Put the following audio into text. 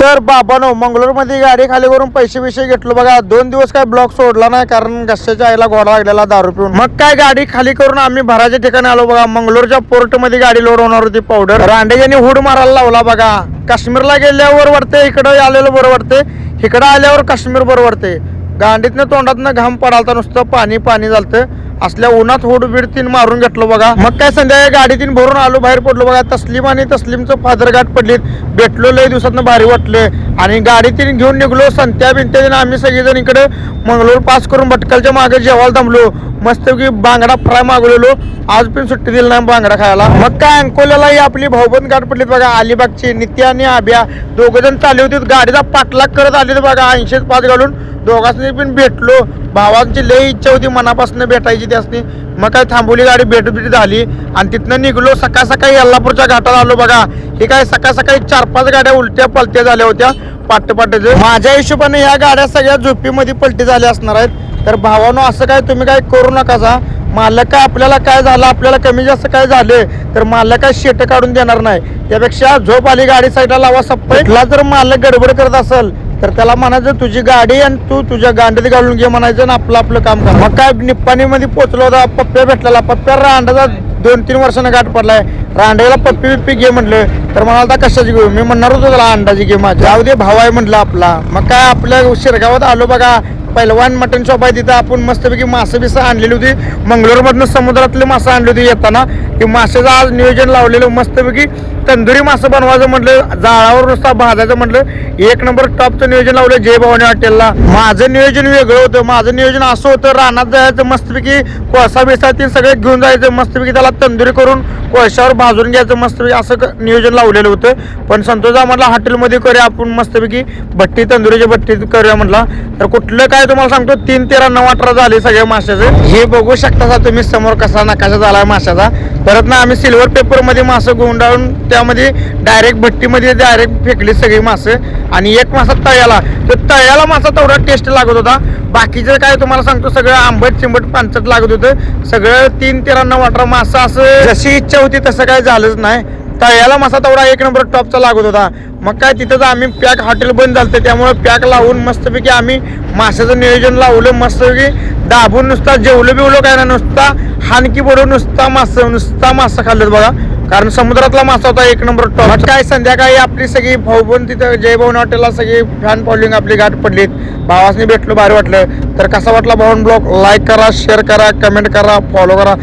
तर बाबानो मंगळूरमध्ये गाडी खाली करून पैसे घेतलो बघा. 2 दिवस काय ब्लॉक सोडला नाही कारण घशाच्या आईला घोडा लागलेला दारू पिऊन. मग काय गाडी खाली करून आम्ही भराच्या ठिकाणी आलो बघा. मंगळूरच्या पोर्ट मध्ये गाडी लोड होणार होती. पावडर रांडेजांनी हुड मारायला लावला बघा. काश्मीरला गेल्यावर वाटते इकडे आलेलं बरं वाटते, इकडे आल्यावर काश्मीर बरं वाटते. गांडीतनं तोंडातनं घाम पडालता, नुसतं पाणी पाणी झालतं. असल्या उन्हात होड बीड तीन मारून घेतलो बघा. मग काय संध्याकाळी गाडी तीन भरून आलो, बाहेर पडलो बघा. तस्लीम आणि तस्लीमचं फादर गाठ पडलीत. भेटलो, लय दिवसातनं भारी वाटलं आणि गाडी तीन घेऊन निघलो. संत्या बिंत्या आम्ही सगळेजण इकडे मंगळूर पास करून भटकलच्या मागे जेवायला थांबलो. मस्तपैकी बांगडा फ्राय मागवलेलो. आज पण सुट्टी दिली नाही बांगडा खायला. मग काय अंकोल्यालाही आपली भाऊबंद गाठ पडलीत बघा. अलिबागची नित्या आणि आभ्या दोघ जण चालले होते. गाडीचा पाठलाग करत आले बघा. 80 घालून दोघांनी पण भेटलो. भावांची लई इच्छा होती मनापासून भेटायची त्यासनी. मग काय थांबवली गाडी, भेट झाली आणि तिथनं निघलो. सकाळ सकाळी यल्लापूरच्या घाटात आलो बघा. हे काय सकाळ सकाळी 4-5 गाड्या उलट्या पलट्या झाल्या होत्या पाट्याचे. माझ्या हिशोबाने ह्या गाड्या सगळ्या झोपीमध्ये पलटी झाल्या असणार आहेत. तर भावानो असं काय तुम्ही काय करू नका. मालक काय आपल्याला काय झालं, आपल्याला कमी जास्त काय झाले तर मालक काय शेट काढून देणार नाही. त्यापेक्षा झोप आली गाडी साईडला लावा. सप्पला जर मालक गडबड करत असेल तर त्याला म्हणायचं तुझी गाडी आणि तू तुझ्या गांडीत घालून घे म्हणायचं ना आपलं काम कर. मग काय निप्पाणीमध्ये पोचलो होता. पप्प्या भेटलेला. पप्प्या रांडाचा 2-3 वर्षानं गाठ पडलाय. रांड्याला पप्पी घे म्हटलं तर म्हणाला कशाची घेऊ. मी म्हणणार होतो त्याला अंडाची घे माझ्या. जाऊ दे भाव आहे म्हटलं आपला. मग काय आपल्या शिरगावात आलो बघा. पहिलवान मटन शॉप आहे तिथं. आपण मस्तपैकी मासे बिसं आणलेली होती. मंगळूरमधनं समुद्रातले मासे आणले होते येताना. ते माशाचं आज नियोजन लावलेलं. मस्तपैकी तंदुरी मासे बनवायचं म्हटलं, जाळावर नुसता भाजायचं म्हटलं. 1 नंबर टॉपचं नियोजन लावलं जय भवानी हॉटेलला. माझं नियोजन वेगळं होतं. माझं नियोजन असं होतं, रानात जायचं मस्तपैकी कोळसा बिसा ते सगळे घेऊन जायचं. मस्तपैकी त्याला तंदुरी करून कोळशावर भाजून घ्यायचं मस्तपैकी, असं नियोजन लावलेलं होतं. पण संतोष म्हटला हॉटेलमध्ये करूया आपण मस्तपैकी भट्टी, तंदुरीची भट्टी करूया म्हटला. तर कुठलं काय तुम्हाला सांगतो 3, 13, 9, 18 झाले सगळ्या माशाचं. हे बघू शकता तुम्ही समोर कसा नकाशा झालाय माशाचा. परत ना आम्ही सिल्वर पेपर मध्ये मासे गुंडाळून त्यामध्ये डायरेक्ट भट्टीमध्ये डायरेक्ट फेकली सगळी मासे. आणि एक मासा तळ्याला, तर तळ्याला मासा तेवढा टेस्ट लागत होता. बाकीचं काय तुम्हाला सांगतो सगळं आंबट चिंबट पांचट लागत होतं. सगळं 3, 13, 9, 18 मासा असं जशी इच्छा होती तसं काय झालंच नाही. तळ्याला मासा तेवढा 1 नंबर टॉपचा लागत होता. मग काय तिथंच आम्ही पॅक हॉटेल बंद झालं त्यामुळे पॅक लावून मस्तपैकी आम्ही माशाचं नियोजन लावलं. मस्तपैकी दाबून नुसता जेवलं बिवलं काय ना, नुसता हानकी पडून नुसता मासा खाल्लं बघा. कारण समुद्रातला मासा होता 1 नंबर टॉप. काय संध्याकाळी आपली सगळी भाऊबंद तिथं जय भवानी हॉटेलला सगळी फॅन फॉलोइंग आपली गाठ पडलीत. भावासनी भेटलो, भारी वाटलं. तर कसा वाटला भाऊन ब्लॉग लाईक करा, शेअर करा, कमेंट करा, फॉलो करा.